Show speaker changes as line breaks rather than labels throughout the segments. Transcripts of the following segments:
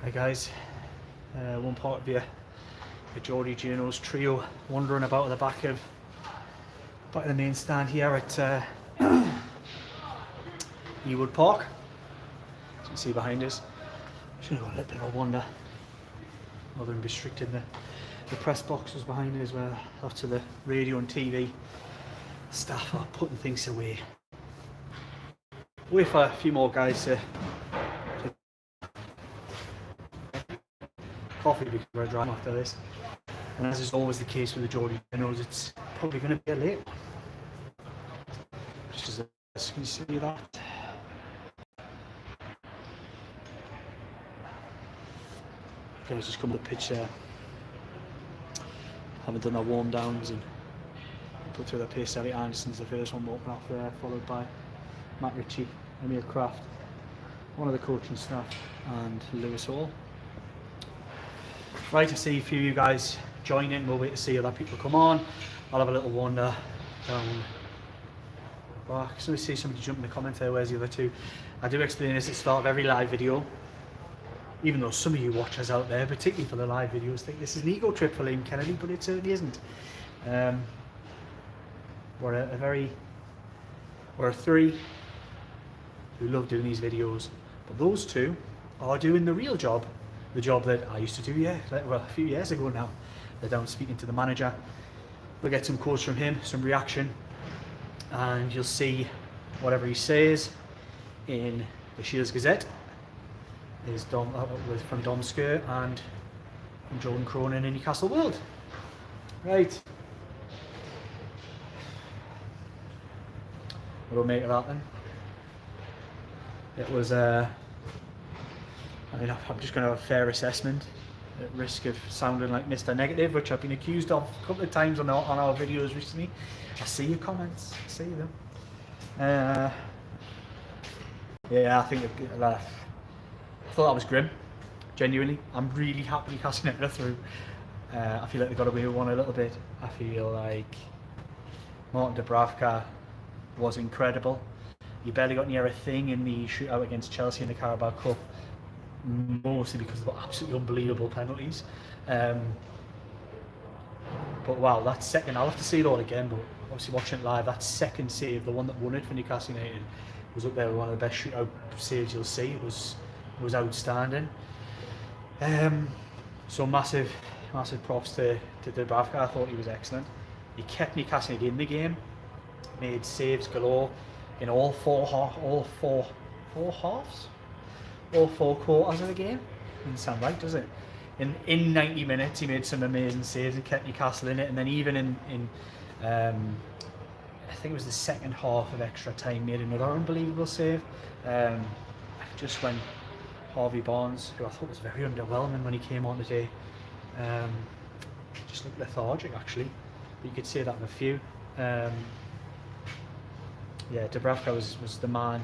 Hi guys, one part of your Geordie Juno's trio wandering about at the back of the main stand here at Ewood Park. As you can see behind us, should have got a little bit of a wander. Other than restricting the press boxes behind us, where lots of the radio and TV staff are putting things away. Wait for a few more guys to coffee because we're driving after this, and as is always the case with the Geordie Junos, it's probably going to be a late one. Just as can you see that? Guys just come to the pitch there. Haven't done their warm downs and put through their pace. Elliot Anderson's the first one walking off there, followed by Matt Ritchie, Emil Kraft, one of the coaching staff, and Lewis Hall. Right, to see a few of you guys join in. We'll wait to see other people come on. I'll have a little wander down back. So we see somebody jump in the comment there. Where's the other two? I do explain this at the start of every live video, even though some of you watchers out there, particularly for the live videos, think this is an ego trip for Liam Kennedy, but it certainly isn't. We're a three who love doing these videos, but those two are doing the real job. The job that I used to do, a few years ago now. They're down speaking to the manager. We'll get some quotes from him, some reaction, and you'll see whatever he says in the Shields Gazette is from Dom Sker and from Jordan Cronin in Newcastle World. Right. What do we make of that then? It was I'm just going to have a fair assessment at risk of sounding like Mr. Negative, which I've been accused of a couple of times on our videos recently. I see your comments, I see them. Yeah, I think I thought that was grim, genuinely. I'm really happy Newcastle United are through. I feel like they got away with one a little bit. I feel like Martin Dubravka was incredible. He barely got near a thing in the shootout against Chelsea in the Carabao Cup, mostly because of the absolutely unbelievable penalties. But wow, that second, I'll have to see it all again, but obviously watching it live, that second save, the one that won it for Newcastle United, was up there with one of the best shootout saves you'll see. It was outstanding. So massive props to Dubravka. I thought he was excellent. He kept Newcastle United in the game, made saves galore in all four quarters of the game. Doesn't sound right, does it? In 90 minutes he made some amazing saves and kept Newcastle in it, and then even in I think it was the second half of extra time, made another unbelievable save. Just when Harvey Barnes, who I thought was very underwhelming when he came on today, just looked lethargic actually, but you could say that in a few. Yeah, Dubravka was the man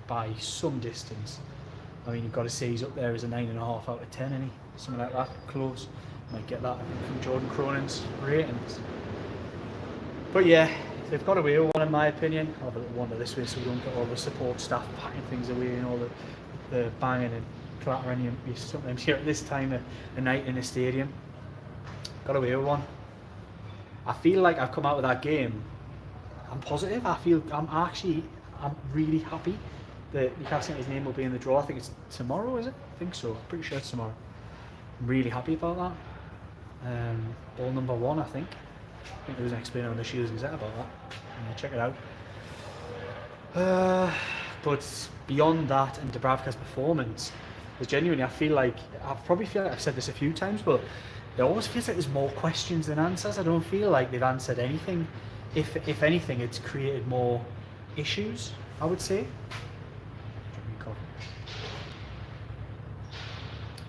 by some distance. I mean, you've got to say he's up there as a 9.5 out of 10, isn't he? Something like that, close. Might get that from Jordan Cronin's ratings. But yeah, they've got away with one in my opinion. I'll have a little wander this way so we don't get all the support staff packing things away and all the banging and clattering you sometimes hear at this time of night in a stadium. Got away with one. I feel like I've come out of that game, I'm positive. I'm really happy that Newcastle United's name will be in the draw. I think it's tomorrow, is it? I think so. I'm pretty sure it's tomorrow. I'm really happy about that. Ball number 1, I think. I think there was an explainer on the Shields Gazette about that. Check it out. But beyond that and Dubravka's performance, genuinely, I feel like I've said this a few times, but it always feels like there's more questions than answers. I don't feel like they've answered anything. If anything, it's created more issues, I would say.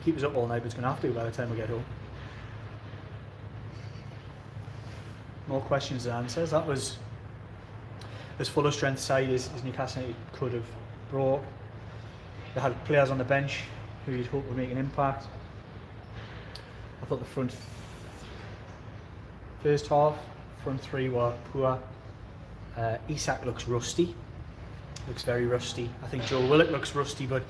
Keep us up all night, but it's going to have to by the time we get home. More questions than answers. That was as full a strength side as Newcastle United could have brought. They had players on the bench who you'd hope would make an impact. I thought the first half, front three were poor. Isak looks rusty. Looks very rusty. I think Joe Willock looks rusty, but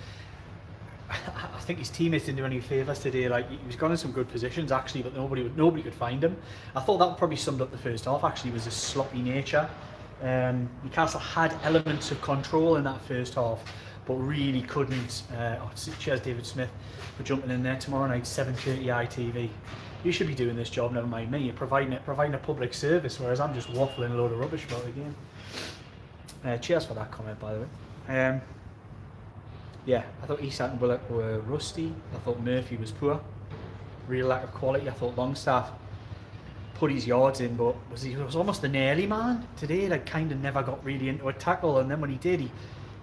I think his teammates didn't do any favours today. Like, he was gone in some good positions actually, but nobody could find him. I thought that probably summed up the first half. Actually, was his sloppy nature. Newcastle had elements of control in that first half, but really couldn't. Cheers, David Smith, for jumping in there tomorrow night, 7:30 ITV. You should be doing this job, never mind me. You're providing a public service, whereas I'm just waffling a load of rubbish about the game. Cheers for that comment, by the way. Yeah, I thought Isak and Willock were rusty. I thought Murphy was poor. Real lack of quality. I thought Longstaff put his yards in, but he was almost the nearly man today. Like, kind of never got really into a tackle, and then when he did, he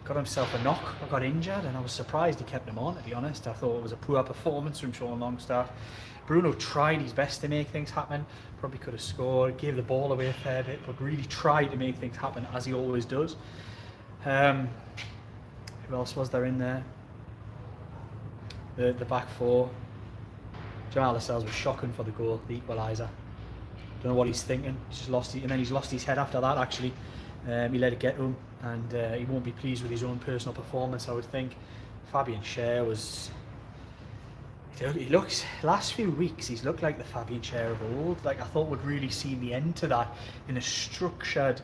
got himself a knock or got injured, and I was surprised he kept him on, to be honest. I thought it was a poor performance from Sean Longstaff. Bruno tried his best to make things happen, probably could have scored, gave the ball away a fair bit, but really tried to make things happen, as he always does. Who else was there in there? The back four. Jamal Lascelles was shocking for the goal, the equaliser. Don't know what he's thinking. He's just lost it, and then he's lost his head after that, actually. He let it get to him, and he won't be pleased with his own personal performance, I would think. Fabian Schär was... He looks, last few weeks, he's looked like the Fabian Schär of old. Like, I thought would really see the end to that. In a structured,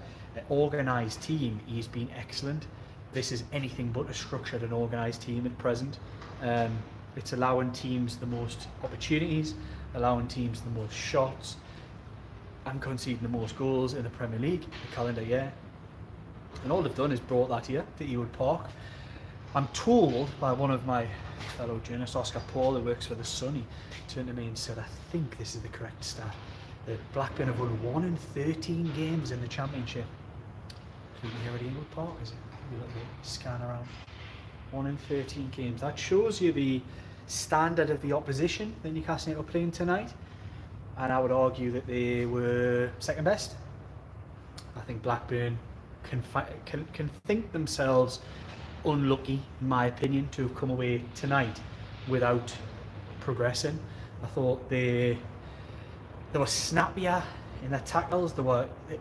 organised team, he's been excellent. This is anything but a structured and organised team at present. It's allowing teams the most opportunities, allowing teams the most shots, and conceding the most goals in the Premier League the calendar year. And all they've done is brought that here to Ewood Park. I'm told by one of my fellow journalists, Oscar Paul, who works for The Sun, he turned to me and said, I think this is the correct stat, that Blackburn have won 1 in 13 games in the Championship. So you can hear at Ewood Park, is it? Maybe a little bit scan around. 1 in 13 games. That shows you the standard of the opposition that Newcastle United are playing tonight. And I would argue that they were second best. I think Blackburn can think themselves unlucky, in my opinion, to have come away tonight without progressing. I thought they were snappier in their tackles.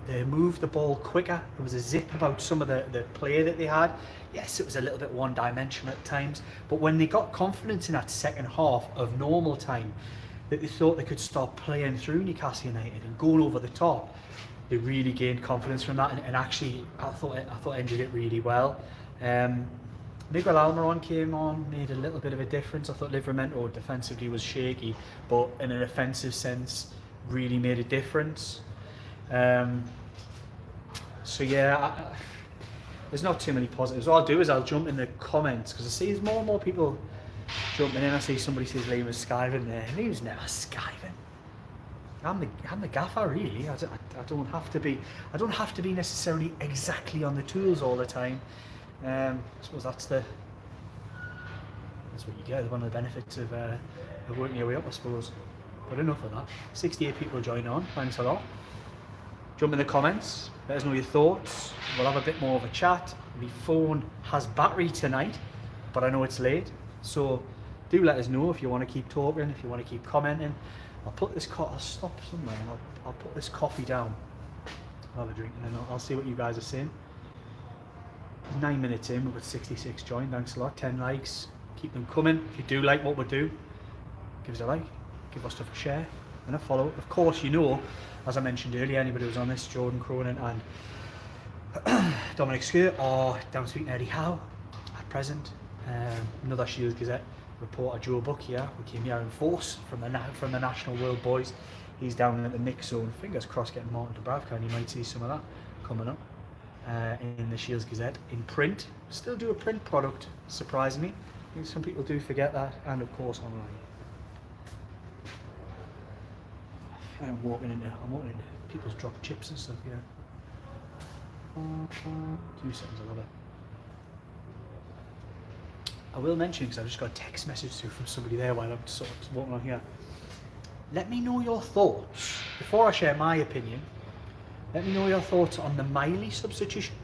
They moved the ball quicker. There was a zip about some of the play that they had. Yes, it was a little bit one-dimensional at times, but when they got confidence in that second half of normal time, that they thought they could start playing through Newcastle United and going over the top, they really gained confidence from that, and actually I thought ended it really well. Miguel Almiron came on, made a little bit of a difference. I thought Livramento defensively was shaky, but in an offensive sense really made a difference. So yeah, there's not too many positives. What I'll do is I'll jump in the comments, because I see there's more and more people jumping in. I see somebody says Liam was skiving there. Liam's never skiving. I'm the gaffer, really. I don't have to be. I don't have to be necessarily exactly on the tools all the time. I suppose that's what you get. One of the benefits of working your way up, I suppose. But enough of that. 68 people join on. Thanks a lot. Jump in the comments. Let us know your thoughts. We'll have a bit more of a chat. My phone has battery tonight, but I know it's late. So do let us know if you want to keep talking, if you want to keep commenting. I'll put this I'll stop somewhere and I'll put this coffee down. I'll have a drink and then I'll see what you guys are saying. 9 minutes in, we've got 66 joined. Thanks a lot. 10 likes. Keep them coming. If you do like what we do, give us a like, give us stuff a share and a follow. Of course, you know, as I mentioned earlier, anybody who's on this, Jordan Cronin and Dominic Skirt are down to Eddie Howe at present. Another Shields Gazette reporter, Joe Buck here. We came here in force from the National World Boys. He's down at the mix zone. Fingers crossed getting Martin Dubravka, and you might see some of that coming up in the Shields Gazette in print. Still do a print product, surprisingly. I think some people do forget that, and of course online. I'm walking into people's dropped chips and stuff here. 2 seconds, I love it. I will mention, because I've just got a text message through from somebody there while I'm sort of walking on here. Let me know your thoughts, before I share my opinion, let me know your thoughts on the Miley substitution.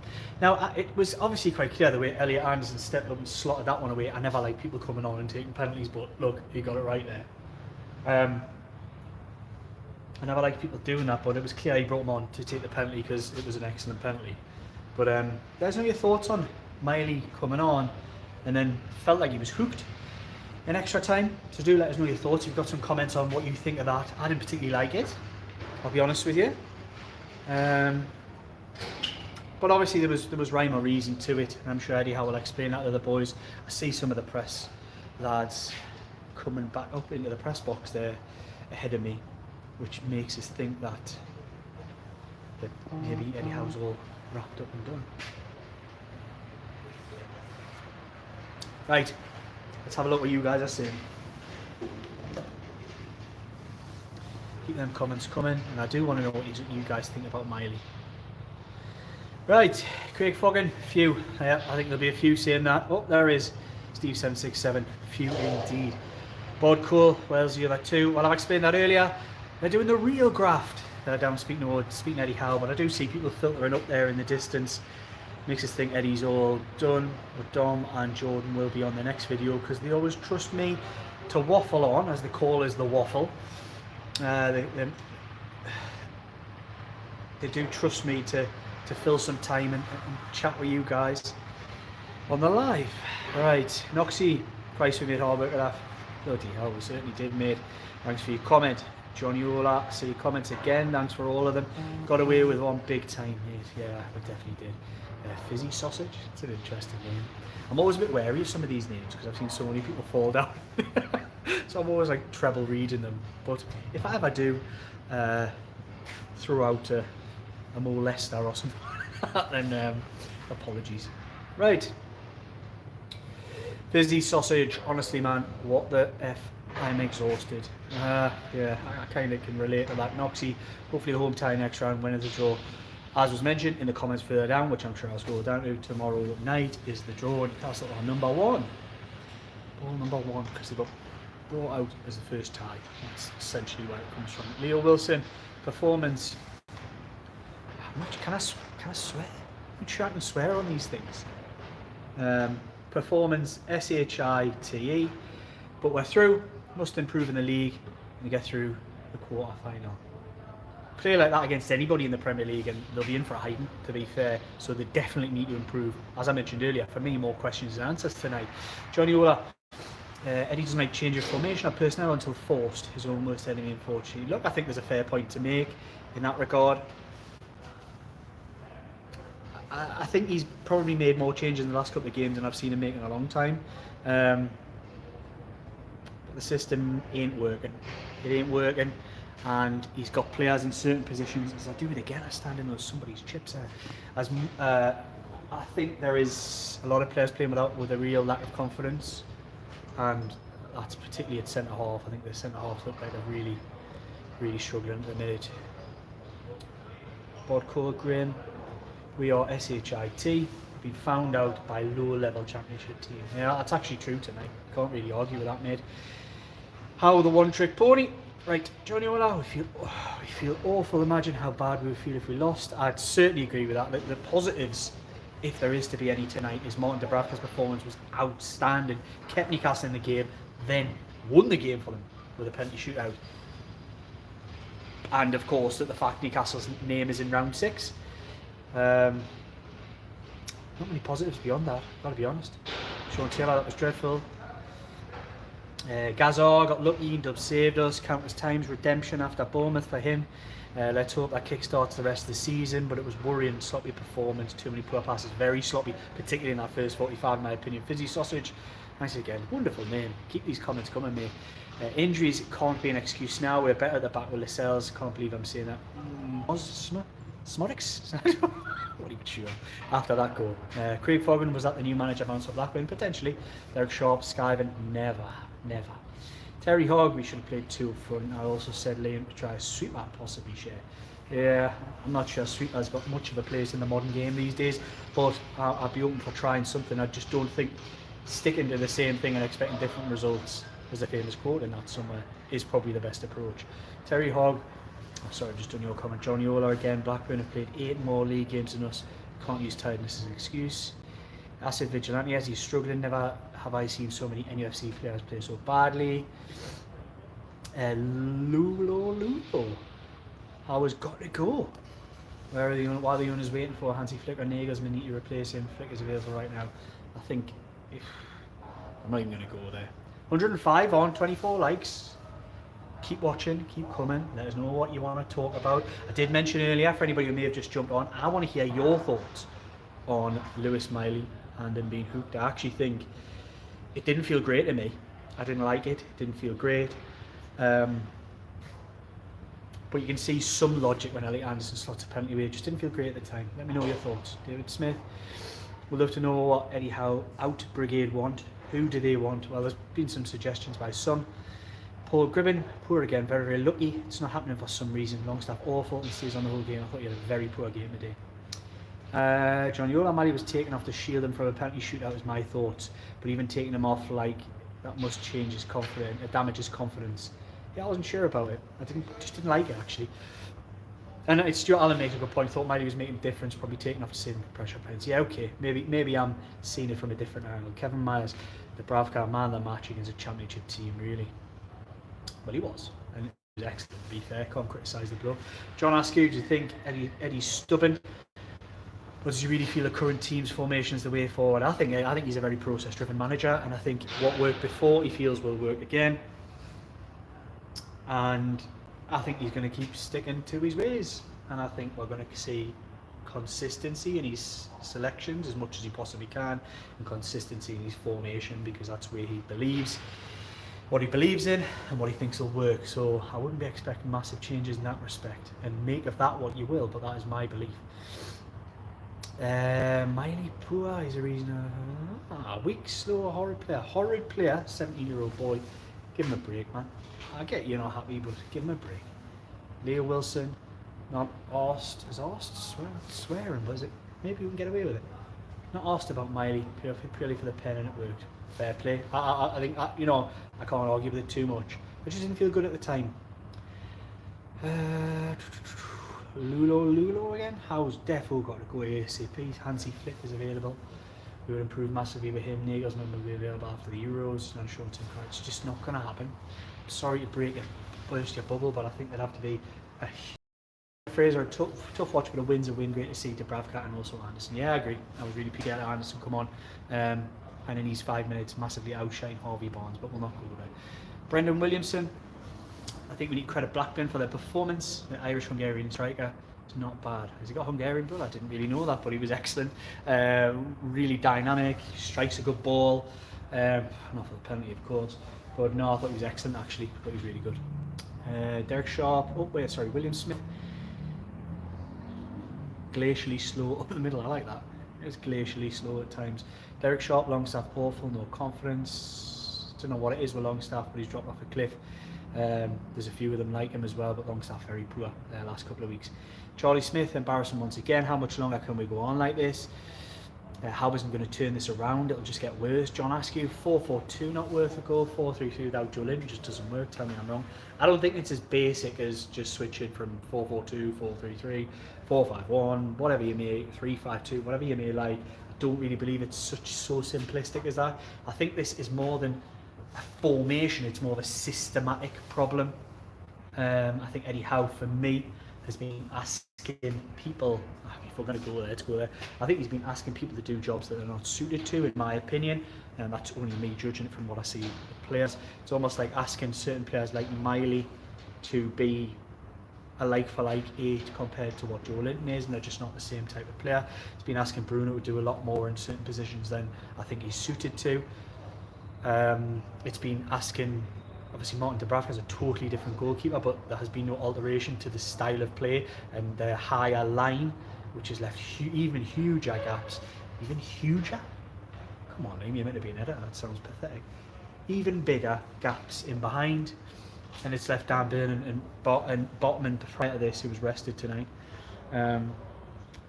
Now, it was obviously quite clear the way Elliot Anderson stepped up and slotted that one away. I never like people coming on and taking penalties, but look, he got it right there. I never liked people doing that, but it was clear he brought him on to take the penalty because it was an excellent penalty. But let us know your thoughts on Miley coming on and then felt like he was hooked. in extra time. So do let us know your thoughts. If you've got some comments on what you think of that. I didn't particularly like it, I'll be honest with you. But obviously there was rhyme or reason to it, and I'm sure Eddie Howe will explain that to the boys. I see some of the press lads coming back up into the press box there ahead of me, which makes us think that maybe Eddie Howe's all wrapped up and done. Right, let's have a look what you guys are saying. Keep them comments coming, and I do want to know what you guys think about Miley. Right, Craig Foggin, few. Yeah, I think there'll be a few saying that. Oh, there is Steve767, few indeed. Bod Cole, where's the other two? Well, I've explained that earlier. They're doing the real graft. They're down speaking Eddie Howe, but I do see people filtering up there in the distance. Makes us think Eddie's all done, but Dom and Jordan will be on the next video because they always trust me to waffle on, as the call is the waffle. They do trust me to fill some time and chat with you guys on the live. Right, Noxie, Christ, we made hard work of that. Bloody hell, we certainly did, mate. Thanks for your comment. Johnny Ola, I see your comments again. Thanks for all of them. Got away with one big time, mate. Yeah, we definitely did. Fizzy Sausage, it's an interesting name. I'm always a bit wary of some of these names because I've seen so many people fall down. So I'm always like treble reading them. But if I ever do throw out a molester or something, then apologies. Right. Fizzy Sausage, honestly man, what the F, I'm exhausted. Yeah, I kind of can relate to that. Noxie, hopefully the home tie next round, win as a draw. As was mentioned in the comments further down, which I'm sure I'll scroll down to, tomorrow night is the draw. Newcastle are number one. Ball number one, because they got brought out as the first tie. That's essentially where it comes from. Leo Wilson, performance. How much can I swear? I'm sure I can swear on these things. Performance, SHITE, but we're through. Must improve in the league and get through the quarter final. Play like that against anybody in the Premier League and they'll be in for a hiding, to be fair. So they definitely need to improve. As I mentioned earlier, for me, more questions than answers tonight. Johnny Ola, Eddie doesn't like change of formation or personnel until forced. His own worst enemy, unfortunately. Look, I think there's a fair point to make in that regard. I think he's probably made more changes in the last couple of games than I've seen him make in a long time. But the system ain't working. It ain't working. And he's got players in certain positions. As I do it again, I stand in those somebody's chips there. I think there is a lot of players playing with a real lack of confidence, and that's particularly at centre half. I think the centre half look like they're really, really struggling at the minute. Bod Code Graham, we are SHIT. Been found out by low-level championship team. Yeah, that's actually true tonight. Can't really argue with that, mate. How the one-trick pony. Right, Johnny Ola, we feel awful. Imagine how bad we would feel if we lost. I'd certainly agree with that. The positives, if there is to be any tonight, is Martin Dubravka's performance was outstanding. Kept Newcastle in the game, then won the game for them with a penalty shootout. And of course, that the fact Newcastle's name is in round 6. Not many positives beyond that, gotta be honest. Sean Taylor, that was dreadful. Gazar got lucky, Dub saved us, countless times, redemption after Bournemouth for him. Let's hope that kickstarts the rest of the season, but it was worrying, sloppy performance, too many poor passes, very sloppy, particularly in that first 45 in my opinion. Fizzy Sausage, nice again, wonderful name, keep these comments coming mate. Injuries can't be an excuse now, we're better at the back with Lascelles, can't believe I'm saying that. Smodix? Not even sure. After that goal. Craig Foggin, was that the new manager bounce for Blackburn? Potentially. Derek Sharp, Skyven, never. Terry Hogg, we should have played 2 up front. I also said Liam to try a sweeper, possibly share. Yeah, I'm not sure sweeper's got much of a place in the modern game these days, but I'd be open for trying something. I just don't think sticking to the same thing and expecting different results, as a famous quote in that somewhere, is probably the best approach. Terry Hogg, I'm sorry, I've just done your comment. Johnny Ola again, Blackburn have played 8 more league games than us. Can't use tiredness as an excuse. Acid Vigilante, as he's struggling, never have I seen so many NUFC players play so badly. Lulo. I was got to go. Where are while the owner's waiting for Hansi Flick or Nagelsmann need to replace him. Flick is available right now. I think I'm not even going to go there. 105 on 24 likes. Keep watching, keep coming. Let us know what you want to talk about. I did mention earlier, for anybody who may have just jumped on, I want to hear your thoughts on Lewis Miley and him being hooked. I actually think it didn't feel great to me. I didn't like it. It didn't feel great. But you can see some logic when Elliot Anderson slots a penalty away. It just didn't feel great at the time. Let me know your thoughts. David Smith, we'd love to know what Eddie Howe out brigade want. Who do they want? Well, there's been some suggestions by some. Paul Gribbin, poor again, very, very lucky. It's not happening for some reason. Longstaff awful, he stays on the whole game. I thought he had a very poor game today. John Yola, Mali was taken off to shield him from a penalty shootout, was my thoughts. But even taking him off, like, that must change his confidence, damage his confidence. Yeah, I wasn't sure about it. Just didn't like it, actually. And it's Stuart Allen makes a good point. Thought Miley was making a difference, probably taking off to save him pressure points. Yeah, okay. Maybe I'm seeing it from a different angle. Kevin Myers, the Dubravka man of the match against a championship team, really. Well, he was. And it was excellent, to be fair. Can't criticise the blow. John Askew, do you think Eddie's stubborn? Or does he really feel the current team's formation is the way forward? I think he's a very process-driven manager, and I think what worked before he feels will work again. And I think he's going to keep sticking to his ways, and I think we're going to see consistency in his selections as much as he possibly can, and consistency in his formation, because that's where he believes, what he believes in and what he thinks will work. So I wouldn't be expecting massive changes in that respect, and make of that what you will, but that is my belief. Miley Pua is a reason. Weak, slow, horrid player, 17-year-old boy. Give him a break, man. I get you're not happy, but give him a break. Leo Wilson, not asked. Is asked swearing, but is it? Maybe we can get away with it. Not asked about Miley, purely for the pen, and it worked. Fair play. I think I can't argue with it too much. It just didn't feel good at the time. Lulo again. How's defo got to go ASAP? Hansi Flick is available. We would improve massively with him. Nagelsmann will be available after the Euros. Non short-term card. It's just not going to happen. I'm sorry to burst your bubble, but I think there'd have to be a huge Fraser, tough watch, but a win's a win. Great to see Dubravka and also Anderson. Yeah, I agree. I was really pleased to get Anderson come on. And in these 5 minutes, massively outshine Harvey Barnes, but we'll not go there. Brendan Williamson. I think we need credit Blackburn for their performance. The Irish-Hungarian striker is not bad. Has he got Hungarian blood? I didn't really know that, but he was excellent. Really dynamic, strikes a good ball. Not for the penalty, of course. But no, I thought he was excellent, actually. I thought he was really good. Derek Sharp. William Smith. Glacially slow up the middle. I like that. It's glacially slow at times. Derek Sharp, Longstaff awful, no confidence. Don't know what it is with Longstaff, but he's dropped off a cliff. There's a few of them like him as well, but Longstaff very poor the last couple of weeks. Charlie Smith, embarrassing once again. How much longer can we go on like this? How isn't going to turn this around? It'll just get worse. John Askew, 4-4-2, not worth a goal. 4-3-3 without Joe Lind just doesn't work. Tell me I'm wrong. I don't think it's as basic as just switching from 4-4-2, 4-3-3, 4-5-1, whatever you may, 3-5-2, whatever you may like. I don't really believe it's so simplistic as that. I think this is more than a formation, it's more of a systematic problem. I think Eddie Howe, for me, has been asking people, if we're going to go there, let's go there. I think he's been asking people to do jobs that they're not suited to, in my opinion, and that's only me judging it from what I see with players. It's almost like asking certain players like Miley to be a like-for-like 8 compared to what Joe Linton is, and they're just not the same type of player. He's been asking Bruno to do a lot more in certain positions than I think he's suited to. It's been asking, obviously Martin Dubravka is a totally different goalkeeper, but there has been no alteration to the style of play and the higher line, which has left even huger gaps. Even huger? Come on, Liam, you're meant to be an editor, that sounds pathetic. Even bigger gaps in behind, and it's left Dan Burn and Botman prior to this, who was rested tonight.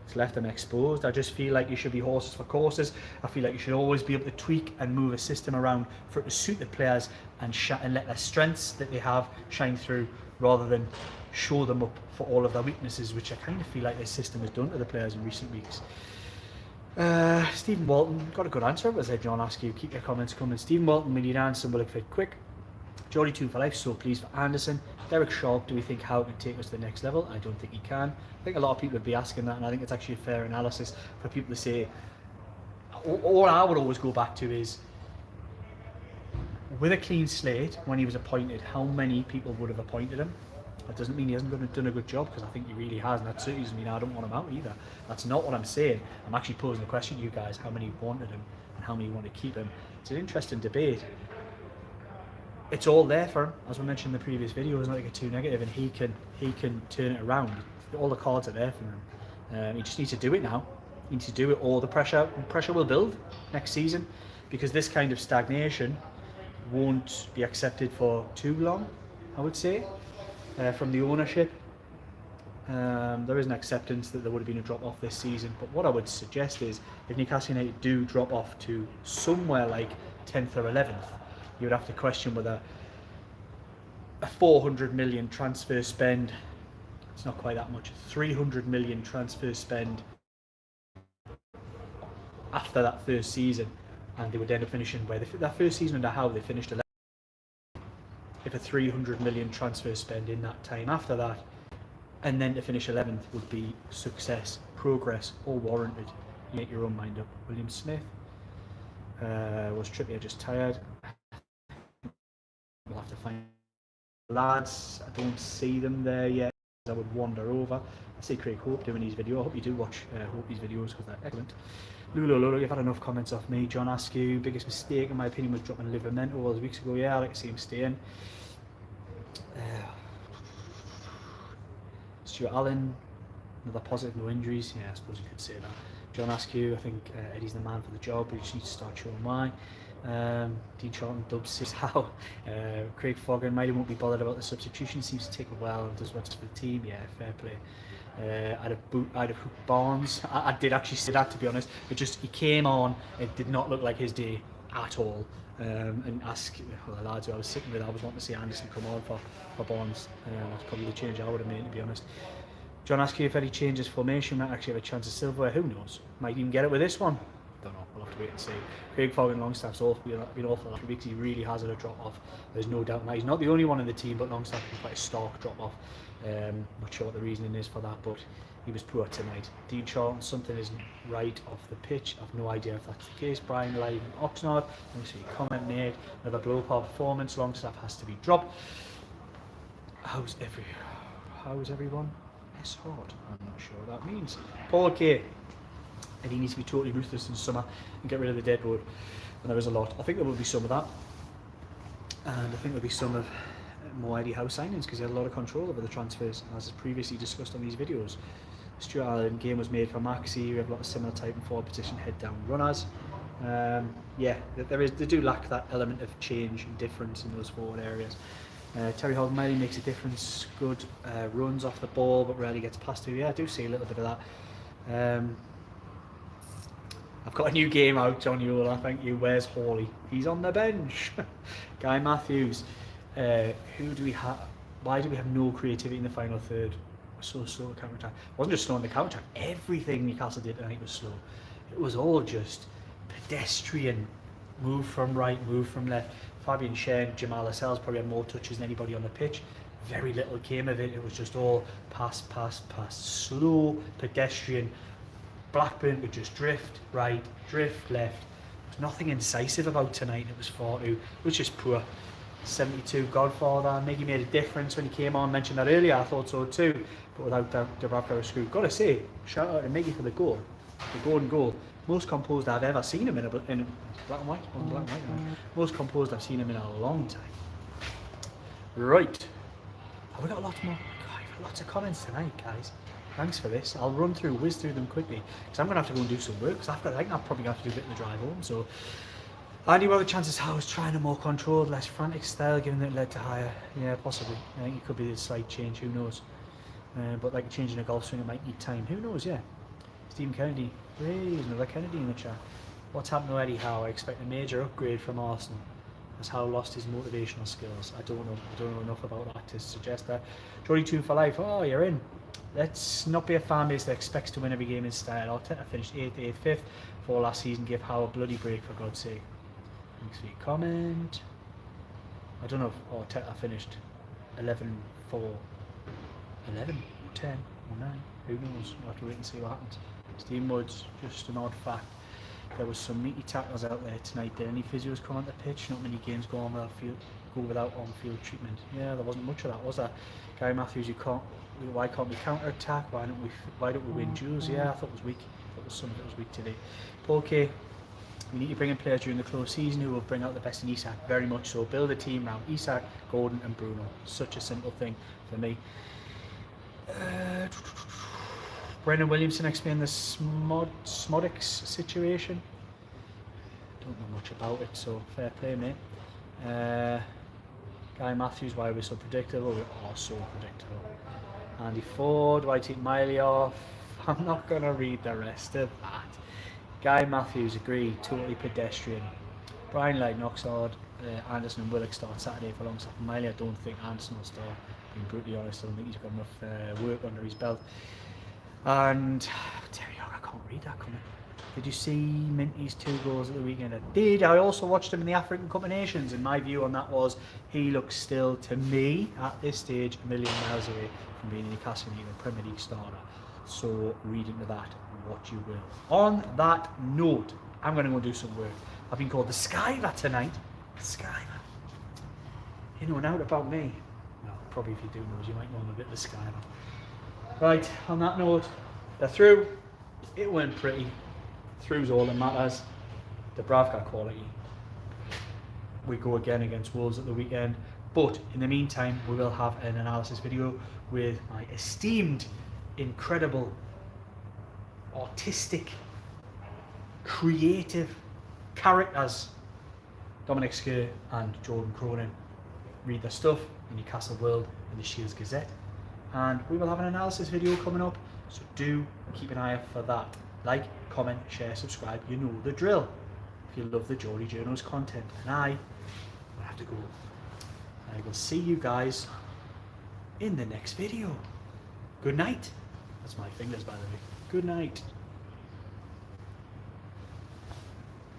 It's left them exposed. I just feel like you should be horses for courses. I feel like you should always be able to tweak and move a system around for it to suit the players and let their strengths that they have shine through, rather than show them up for all of their weaknesses, which I kind of feel like this system has done to the players in recent weeks. Stephen Walton, got a good answer, as John Askew. Keep your comments coming. Stephen Walton, we need Anderson, will it fit quick? Geordie 2 for life, so pleased for Anderson. Derek Sharp, do we think Howe can take us to the next level? I don't think he can. I think a lot of people would be asking that, and I think it's actually a fair analysis for people to say. All I would always go back to is, with a clean slate, when he was appointed, how many people would have appointed him? That doesn't mean he hasn't done a good job, because I think he really has, and that certainly doesn't mean I don't want him out either. That's not what I'm saying. I'm actually posing the question to you guys: how many wanted him and how many want to keep him? It's an interesting debate. It's all there for him, as we mentioned in the previous video. It's not to get too negative, and he can turn it around. All the cards are there for him. He just needs to do it now. He needs to do it, or the pressure will build next season, because this kind of stagnation won't be accepted for too long, I would say, from the ownership. There is an acceptance that there would have been a drop off this season, but what I would suggest is, if Newcastle United do drop off to somewhere like 10th or 11th, you would have to question whether a 400 million transfer spend, it's not quite that much, 300 million transfer spend after that first season, and they would end up finishing where that first season under Howe they finished 11th. If a 300 million transfer spend in that time after that, and then to finish 11th, would be success, progress, all warranted. You make your own mind up. William Smith, was Trippier just tired? We'll have to find lads. I don't see them there yet. I would wander over. I see Craig Hope doing his video. I hope you do watch Hope's videos, because they're excellent. Lulu, you've had enough comments off me. John Askew, biggest mistake in my opinion was dropping Livramento all those weeks ago. Yeah, I like to see him staying. Stuart Allen, another positive, no injuries. Yeah, I suppose you could say that. John Askew, I think Eddie's the man for the job, but you just need to start showing why. Dean Charlton, Dub says how. Craig Foggen, Mighty won't be bothered about the substitution, seems to take it well and does what's for the team. Yeah, fair play. I'd have hooked Barnes. I did actually say that, to be honest. He came on, it did not look like his day at all. And ask the lads who I was sitting with, I was wanting to see Anderson come on for Barnes. That's probably the change I would have made, to be honest. John asking if Eddie changes formation, might actually have a chance of silverware. Who knows? Might even get it with this one. Don't know. We'll have to wait and see. Craig Fogg and Longstaff's been awful last week. He really has had a drop off. There's no doubt that he's not the only one in the team, but Longstaff has quite a stark drop off. Not sure what the reasoning is for that, but he was poor tonight. Dean Charlton, something isn't right off the pitch. I've no idea if that's the case. Brian Live and Oxnard, let me see a comment made. Another blow up performance. Longstaff has to be dropped. How's everyone? It's hard. I'm not sure what that means. Paul K. And he needs to be totally ruthless in summer and get rid of the dead wood. And there is a lot. I think there will be some of that. And I think there'll be some of more Eddie Howe signings, because he had a lot of control over the transfers, as previously discussed on these videos. Stuart Allen game was made for Maxi. We have a lot of similar type and forward position head down runners. Yeah, they do lack that element of change and difference in those forward areas. Terry Hogg-Miley makes a difference. Good runs off the ball, but rarely gets past you. Yeah, I do see a little bit of that. I've got a new game out, John Yola, thank you. Where's Hawley? He's on the bench. Guy Matthews. Who do we have? Why do we have no creativity in the final third? So slow at counter attack. It wasn't just slow on the counter attack. Everything Newcastle did tonight was slow. It was all just pedestrian. Move from right, move from left. Fabian Shen, Jamal Lascelles probably had more touches than anybody on the pitch. Very little came of it. It was just all pass, pass, pass. Slow, pedestrian. Blackburn would just drift right, drift left. There was nothing incisive about tonight. It was 4-2. It was just poor. 72 Godfather. Miggy made a difference when he came on. Mentioned that earlier. I thought so too. But without Dubravka or Screw. Gotta say, shout out to Miggy for the goal. The golden goal. Most composed I've ever seen him in black and white. On black and white. Most composed I've seen him in a long time. Right. Have we got a lot more? God, we've got lots of comments tonight, guys. Thanks for this. I'll whiz through them quickly, because I'm going to have to go and do some work, because I think I'll probably have to do a bit of the drive home. So, Andy, what are the chances I was trying a more controlled, less frantic style, given that it led to higher? Yeah, possibly. I think it could be a slight change, who knows? But like changing a golf swing, it might need time. Who knows, yeah. Stephen Kennedy. Hey, there's another Kennedy in the chat. What's happened to Eddie Howe? I expect a major upgrade from Arsenal. Has Howe lost his motivational skills? I don't know. I don't know enough about that to suggest that. Jody Tune for life. Oh, you're in. Let's not be a fan base that expects to win every game in style. Arteta finished 8th, 8th, 5th for last season. Give Howe a bloody break, for God's sake. Thanks for your comment. I don't know if Arteta finished 11 for 11 or 10 or 9. Who knows? We'll have to wait and see what happens. Steam Woods, just an odd fact. there was some meaty tackles out there tonight. Did any physios come on the pitch? Not many games go without on-field treatment. Yeah, there wasn't much of that, was there? Gary Matthews, why can't we counter-attack? Why don't we win duels? Yeah, I thought it was weak. I thought some of it was weak today. Okay, we need to bring in players during the close season who will bring out the best in Isak. Very much so. Build a team around Isak, Gordon, and Bruno. Such a simple thing for me. Brendan Williamson explained the Smodics situation. Don't know much about it, so fair play, mate. Guy Matthews, why we're so predictable? We are so predictable. Andy Ford, why take Miley off? I'm not going to read the rest of that. Guy Matthews, agreed, totally pedestrian. Brian Light, Knoxard, Anderson and Willock start Saturday for alongside Miley. I don't think Anderson will start, being brutally honest. I don't think he's got enough work under his belt. And Terry Hogg, I can't read that coming. Did you see Minty's 2 goals at the weekend? I did. I also watched him in the African Cup of Nations, and my view on that was he looks still, to me, at this stage, a million miles away from being a Newcastle United Premier League starter. So read into that what you will. On that note, I'm going to go do some work. I've been called the Skyver tonight. Skyver. You know, and out about me. Well, probably if you do know, you might know I'm a bit of a Skyver. Right, on that note, they're through. It went pretty. Through's all that matters. Dubravka quality. We go again against Wolves at the weekend. But in the meantime, we will have an analysis video with my esteemed, incredible, artistic, creative characters, Dominic Sker and Jordan Cronin. Read their stuff in Newcastle World and the Shields Gazette. And we will have an analysis video coming up, so do keep an eye out for that. Like, comment, share, subscribe, you know the drill. If you love the Geordie Journos content. And I will have to go. I will see you guys in the next video. Good night. That's my fingers, by the way. Good night.